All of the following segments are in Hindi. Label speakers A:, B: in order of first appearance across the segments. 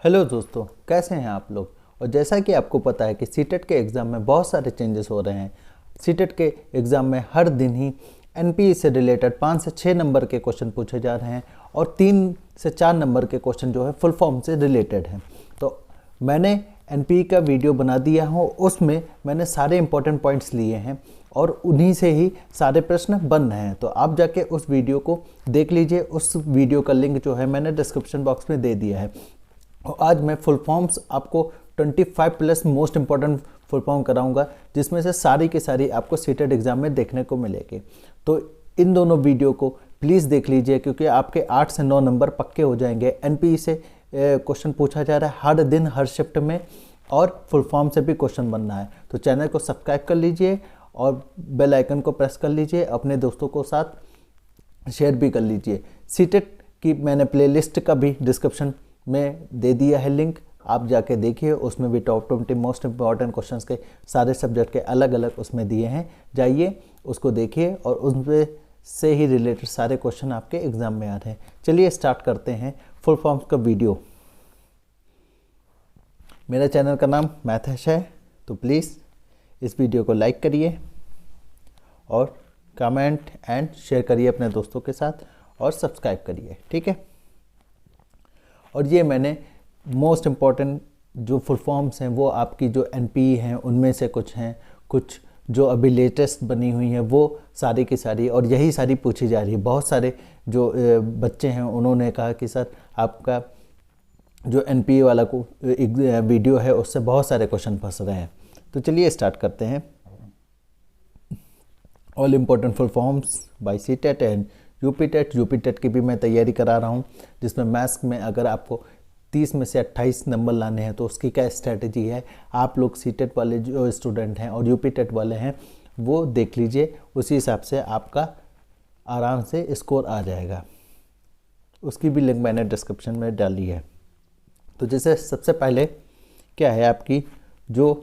A: हेलो दोस्तों, कैसे हैं आप लोग। और जैसा कि आपको पता है कि सीटेट के एग्ज़ाम में बहुत सारे चेंजेस हो रहे हैं। सीटेट के एग्ज़ाम में हर दिन ही एनपीई से रिलेटेड 5 से 6 नंबर के क्वेश्चन पूछे जा रहे हैं और 3 से 4 नंबर के क्वेश्चन जो है फुल फॉर्म से रिलेटेड हैं। तो मैंने एनपीई का वीडियो बना दिया हूँ, उसमें मैंने सारे इंपॉर्टेंट पॉइंट्स लिए हैं और उन्हीं से ही सारे प्रश्न बन रहे हैं। तो आप जाके उस वीडियो को देख लीजिए। उस वीडियो का लिंक जो है मैंने डिस्क्रिप्शन बॉक्स में दे दिया है। और आज मैं फुल फॉर्म्स आपको 25 plus most important full form कराऊंगा, जिसमें से सारी की सारी आपको सीटेट एग्ज़ाम में देखने को मिलेगी। तो इन दोनों वीडियो को प्लीज़ देख लीजिए, क्योंकि आपके 8 से 9 नंबर पक्के हो जाएंगे। एनपीई से क्वेश्चन पूछा जा रहा है हर दिन हर शिफ्ट में, और फुल फॉर्म से भी क्वेश्चन बनना है। तो चैनल को सब्सक्राइब कर लीजिए और बेल आइकन को प्रेस कर लीजिए। अपने दोस्तों को साथ शेयर भी कर लीजिए। सीटेट की मैंने प्लेलिस्ट का भी डिस्क्रिप्शन में दे दिया है लिंक, आप जाके देखिए। उसमें भी टॉप 20 मोस्ट इंपॉर्टेंट क्वेश्चंस के सारे सब्जेक्ट के अलग अलग उसमें दिए हैं। जाइए उसको देखिए और उसमें से ही रिलेटेड सारे क्वेश्चन आपके एग्जाम में आ रहे हैं। चलिए स्टार्ट करते हैं फुल फॉर्म्स का वीडियो। मेरा चैनल का नाम मैथहर्ष है, तो प्लीज़ इस वीडियो को लाइक करिए और कमेंट एंड शेयर करिए अपने दोस्तों के साथ और सब्सक्राइब करिए, ठीक है। और ये मैंने मोस्ट इम्पॉर्टेंट जो फुल फॉर्म्स हैं वो आपकी जो एनपीई हैं उनमें से कुछ हैं, कुछ जो अभी लेटेस्ट बनी हुई हैं वो सारी की सारी, और यही सारी पूछी जा रही है। बहुत सारे जो बच्चे हैं उन्होंने कहा कि सर आपका जो एनपीई वाला को वीडियो है उससे बहुत सारे क्वेश्चन फंस रहे हैं। तो चलिए स्टार्ट करते हैं। All important full forms by CTET and UPTET की भी मैं तैयारी करा रहा हूँ, जिसमें मैथ्स में अगर आपको 30 में से 28 नंबर लाने हैं तो उसकी क्या स्ट्रैटेजी है, आप लोग सीटेट वाले जो स्टूडेंट हैं और यूपीटेट वाले हैं वो देख लीजिए। उसी हिसाब से आपका आराम से स्कोर आ जाएगा। उसकी भी लिंक मैंने डिस्क्रिप्शन में डाली है। तो जैसे सबसे पहले क्या है आपकी जो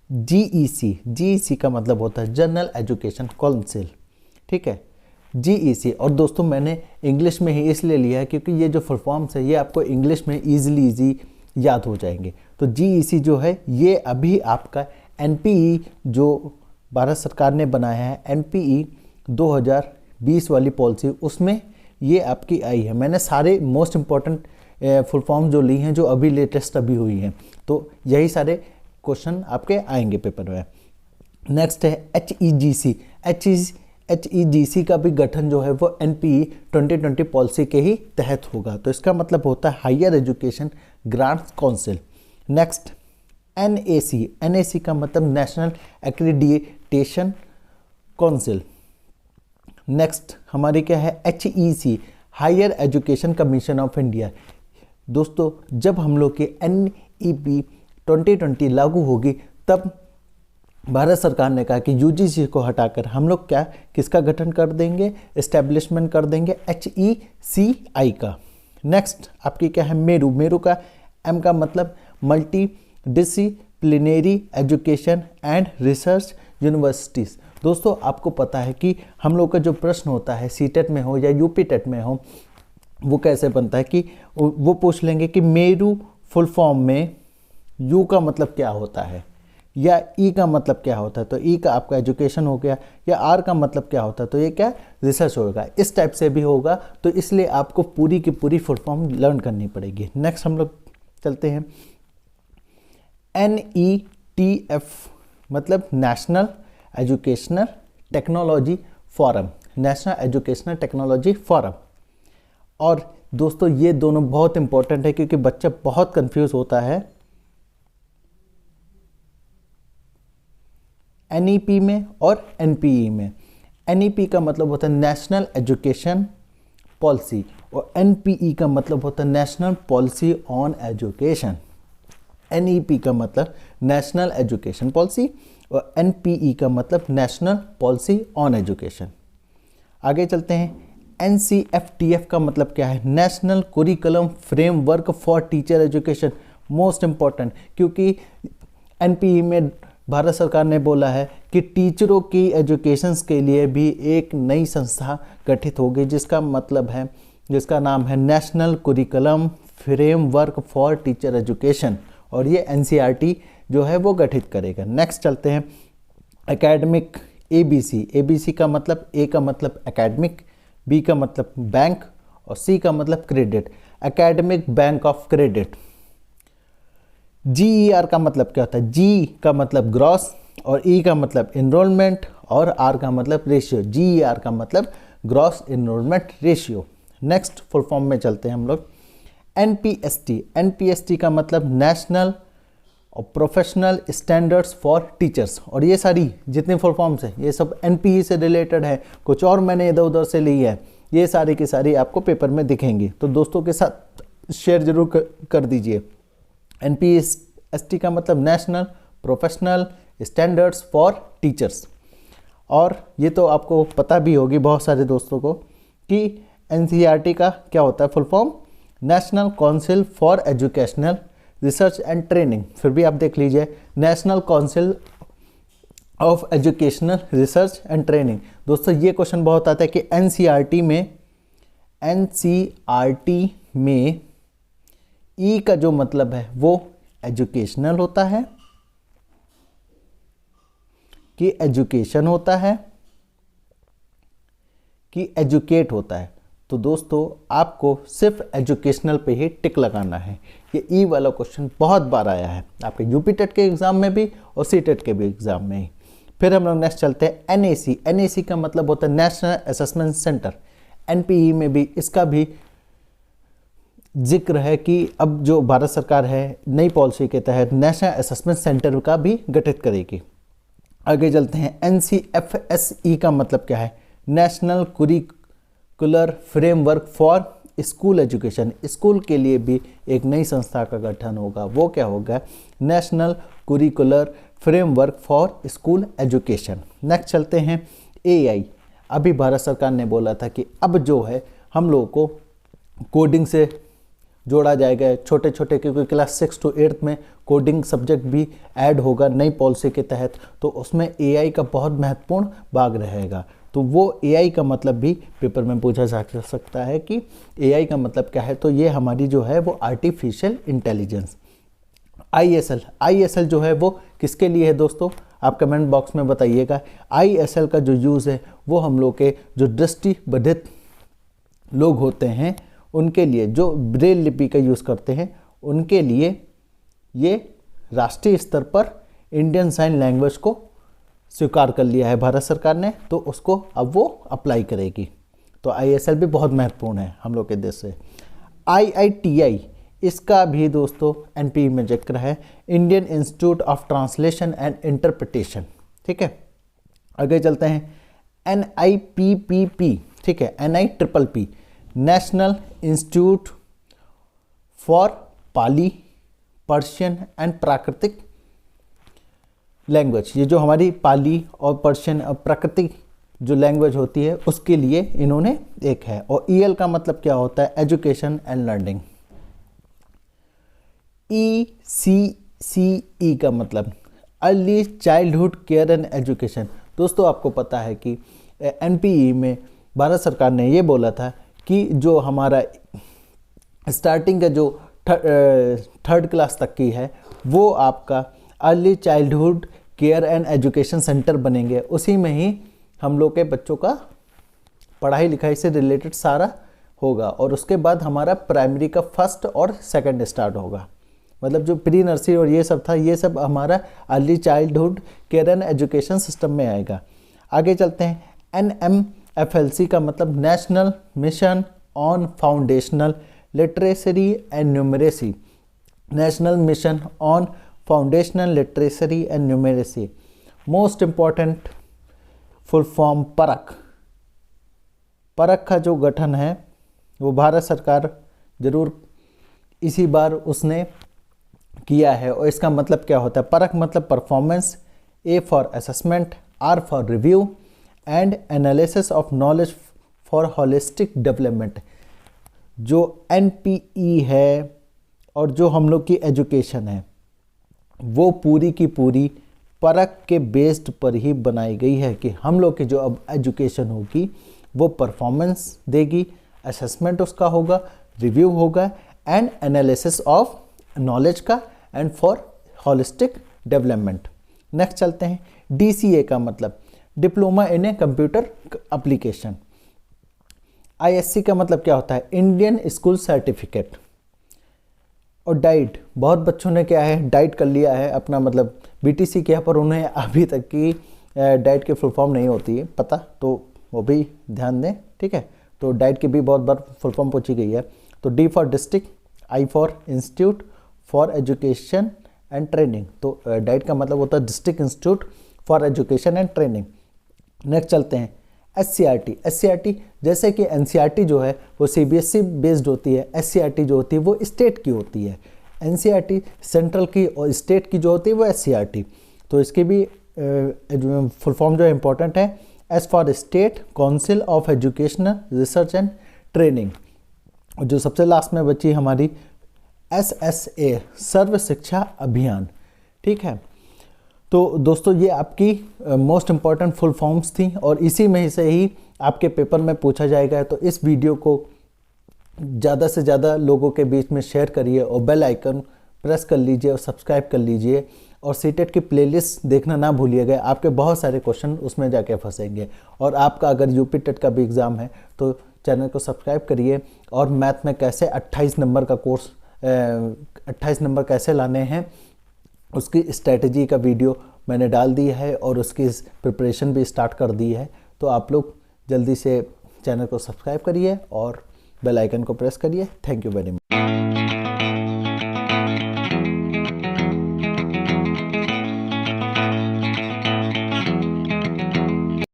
A: जीईसी का मतलब होता है जनरल एजुकेशन काउंसिल, ठीक है, जीईसी। और दोस्तों मैंने इंग्लिश में ही इसलिए लिया है क्योंकि ये जो फुल फॉर्म्स है ये आपको इंग्लिश में इजी याद हो जाएंगे। तो जीईसी जो है ये अभी आपका एनपीई जो भारत सरकार ने बनाया है, एनपीई 2020 वाली पॉलिसी, उसमें ये आपकी आई है। मैंने सारे मोस्ट इम्पॉर्टेंट फुल फॉर्म जो ली हैं जो अभी लेटेस्ट अभी हुई हैं, तो यही सारे क्वेश्चन आपके आएंगे पेपर में। नेक्स्ट है एचईजीसी का भी गठन जो है वो एनपीई 2020 पॉलिसी के ही तहत होगा। तो इसका मतलब होता है higher education grants council. Next NAC का मतलब नेशनल एक्रीडिटेशन काउंसिल। नेक्स्ट हमारी क्या है HEC, higher education commission of India. दोस्तों जब हम लोग की एनईपी 2020 लागू होगी तब भारत सरकार ने कहा कि यूजीसी को हटाकर हम लोग क्या किसका गठन कर देंगे, एस्टेब्लिशमेंट कर देंगे एचईसीआई का। नेक्स्ट आपकी क्या है मेरू का एम का मतलब multi disciplinary education and research universities. दोस्तों आपको पता है कि हम लोग का जो प्रश्न होता है सीटेट में हो या यूपीटेट में हो वो कैसे बनता है कि वो पूछ लेंगे कि मेरू फुल फॉर्म में यू का मतलब क्या होता है या ई का मतलब क्या होता है। तो ई का आपका एजुकेशन हो गया, या आर का मतलब क्या होता है तो ये क्या रिसर्च होगा। इस टाइप से भी होगा, तो इसलिए आपको पूरी की पूरी फुल फॉर्म लर्न करनी पड़ेगी। नेक्स्ट हम लोग चलते हैं NETF मतलब national educational technology forum, national educational technology forum. और दोस्तों ये दोनों बहुत इंपॉर्टेंट है क्योंकि बच्चा बहुत कंफ्यूज होता है एनईपी में और एनपीई में। एनईपी का मतलब होता है नेशनल एजुकेशन पॉलिसी और एनपीई का मतलब होता है national policy on education. NEP का मतलब नेशनल एजुकेशन पॉलिसी और एनपीई का मतलब नेशनल पॉलिसी ऑन एजुकेशन। आगे चलते हैं एनसीएफटीएफ का मतलब क्या है, national curriculum framework for teacher education. Most important क्योंकि एनपीई में भारत सरकार ने बोला है कि टीचरों की एजुकेशंस के लिए भी एक नई संस्था गठित होगी, जिसका मतलब है जिसका नाम है national curriculum framework for teacher education, और ये एनसीईआरटी जो है वो गठित करेगा। नेक्स्ट चलते हैं एकेडमिक एबीसी। एबीसी का मतलब ए का मतलब एकेडमिक, बी का मतलब बैंक और सी का मतलब credit. Academic bank of credit. GER का मतलब क्या होता है? जी का मतलब ग्रॉस और ई का मतलब इनरोलमेंट और आर का मतलब रेशियो। जीईआर का मतलब gross enrolment ratio. Next full form में चलते हैं हम लोग एनपीएसटी। एनपीएसटी का मतलब नेशनल और प्रोफेशनल स्टैंडर्ड्स फॉर टीचर्स, और ये सारी जितनी फुल फॉर्म्स हैं ये सब एनपीई से रिलेटेड है, कुछ और मैंने इधर उधर से ली है, ये सारी की सारी आपको पेपर में दिखेंगी, तो दोस्तों के साथ शेयर जरूर कर दीजिए। एनपीएसटी का मतलब national professional standards for teachers, और ये तो आपको पता भी होगी बहुत सारे दोस्तों को कि एनसीईआरटी का क्या होता है full form? National council for educational research and training. फिर भी आप देख लीजिए national council of educational research and training. दोस्तों ये क्वेश्चन बहुत आता है कि एनसीईआरटी में ई का जो मतलब है वो एजुकेशनल होता है कि एजुकेशन होता है कि एजुकेट होता है। तो दोस्तों आपको सिर्फ एजुकेशनल पे ही टिक लगाना है। ये ई वाला क्वेश्चन बहुत बार आया है आपके यूपी टेट के एग्जाम में भी और सी टेट के भी एग्जाम में ही। फिर हम लोग नेक्स्ट चलते हैं एनएसी। एनएसी का मतलब होता है नेशनल असेसमेंट सेंटर। एनपीई में भी इसका भी जिक्र है कि अब जो भारत सरकार है नई पॉलिसी के तहत नेशनल असेसमेंट सेंटर का भी गठित करेगी। आगे चलते हैं एनसीएफएसई का मतलब क्या है? National curricular framework for school education. School के लिए भी एक नई संस्था का गठन होगा, वो क्या होगा? National curricular framework for school education. Next चलते हैं एआई। अभी भारत सरकार ने बोला था कि अब जो है हम लोगों को कोडिंग से जोड़ा जाएगा, छोटे छोटे, क्योंकि क्लास 6 to 8 में कोडिंग सब्जेक्ट भी ऐड होगा नई पॉलिसी के तहत, तो उसमें एआई का बहुत महत्वपूर्ण भाग रहेगा। तो वो एआई का मतलब भी पेपर में पूछा जा सकता है कि एआई का मतलब क्या है? तो ये हमारी जो है वो आर्टिफिशियल इंटेलिजेंस। आईएसएल जो है वो किसके लिए है दोस्तों? आप कमेंट बॉक्स में बताइएगा। आईएसएल का जो यूज़ है वो हम लोग के जो दृष्टिबाधित लोग होते हैं उनके लिए, जो ब्रेल लिपि का यूज़ करते हैं उनके लिए ये राष्ट्रीय स्तर पर इंडियन साइन लैंग्वेज को स्वीकार कर लिया है भारत सरकार ने, तो उसको अब वो अप्लाई करेगी। तो आईएसएल भी बहुत महत्वपूर्ण है हम लोग के देश से। आईआईटीआई, इसका भी दोस्तों एनपीई में जिक्र है, Indian institute of translation and interpretation. ठीक है, आगे चलते हैं एनआईपीपीपी। ठीक है, NI triple national institute for Pali, Persian and प्राकृतिक लैंग्वेज। ये जो हमारी पाली और पर्शियन और प्राकृतिक जो लैंग्वेज होती है उसके लिए इन्होंने एक है। और ईएल का मतलब क्या होता है? Education and learning. ईसीसीई का मतलब early childhood care and education. दोस्तों आपको पता है कि एनपीई में भारत सरकार ने ये बोला था कि जो हमारा स्टार्टिंग का जो थर्ड क्लास तक की है वो आपका early childhood care and education centre बनेंगे, उसी में ही हम लोग के बच्चों का पढ़ाई लिखाई से रिलेटेड सारा होगा, और उसके बाद हमारा प्राइमरी का फर्स्ट और सेकंड स्टार्ट होगा। मतलब जो प्री नर्सरी और ये सब था ये सब हमारा early childhood care and education system में आएगा। आगे चलते हैं एनएमएफएलसी का मतलब national mission on foundational literacy and numeracy. National mission on foundational literacy and numeracy. Most important full form परख। परख का जो गठन है वो भारत सरकार जरूर इसी बार उसने किया है, और इसका मतलब क्या होता है? परख मतलब performance, A for assessment, R for review and analysis of knowledge for holistic development. जो एनपीई है और जो हम लोग की एजुकेशन है वो पूरी की पूरी परख के बेस्ड पर ही बनाई गई है कि हम लोग की जो अब एजुकेशन होगी वो परफॉर्मेंस देगी, असेसमेंट उसका होगा, रिव्यू होगा, एंड एनालिसिस ऑफ नॉलेज का and for holistic development. Next चलते हैं, DCA का मतलब diploma in a computer application. ISC का मतलब क्या होता है, इंडियन स्कूल सर्टिफिकेट। और डाइट, बहुत बच्चों ने क्या है डाइट कर लिया है अपना, मतलब BTC किया, पर उन्हें अभी तक की डाइट की फुल फॉर्म नहीं होती है पता, तो वो भी ध्यान दें, ठीक है। तो डाइट की भी बहुत बार फुल फॉर्म पूछी गई है। तो D for district, I for institute for education and training. तो डाइट का मतलब होता है district institute for education and training. Next चलते हैं, SCRT जैसे कि NCERT जो है वो CBSE बेस्ड होती है, SCRT जो होती है वो स्टेट की होती है। NCERT सेंट्रल की और स्टेट की जो होती है वो SCRT। तो इसकी भी फुल फॉर्म जो है इंपॉर्टेंट है, S for state council of educational research and training. और जो सबसे लास्ट में बची हमारी SSA सर्व शिक्षा अभियान, ठीक है। तो दोस्तों ये आपकी मोस्ट इम्पॉर्टेंट फुल फॉर्म्स थी और इसी में से ही आपके पेपर में पूछा जाएगा। तो इस वीडियो को ज़्यादा से ज़्यादा लोगों के बीच में शेयर करिए और बेल आइकन प्रेस कर लीजिए और सब्सक्राइब कर लीजिए। और सीटेट की प्लेलिस्ट देखना ना भूलिएगा, आपके बहुत सारे क्वेश्चन उसमें जाके फंसेंगे। और आपका अगर यूपी टेट का भी एग्ज़ाम है तो चैनल को सब्सक्राइब करिए। और मैथ में कैसे 28 नंबर का कोर्स 28 नंबर कैसे लाने हैं उसकी स्ट्रेटजी का वीडियो मैंने डाल दी है और उसकी प्रिपरेशन भी स्टार्ट कर दी है। तो आप लोग जल्दी से चैनल को सब्सक्राइब करिए और बेल आइकन को प्रेस करिए। Thank you very much.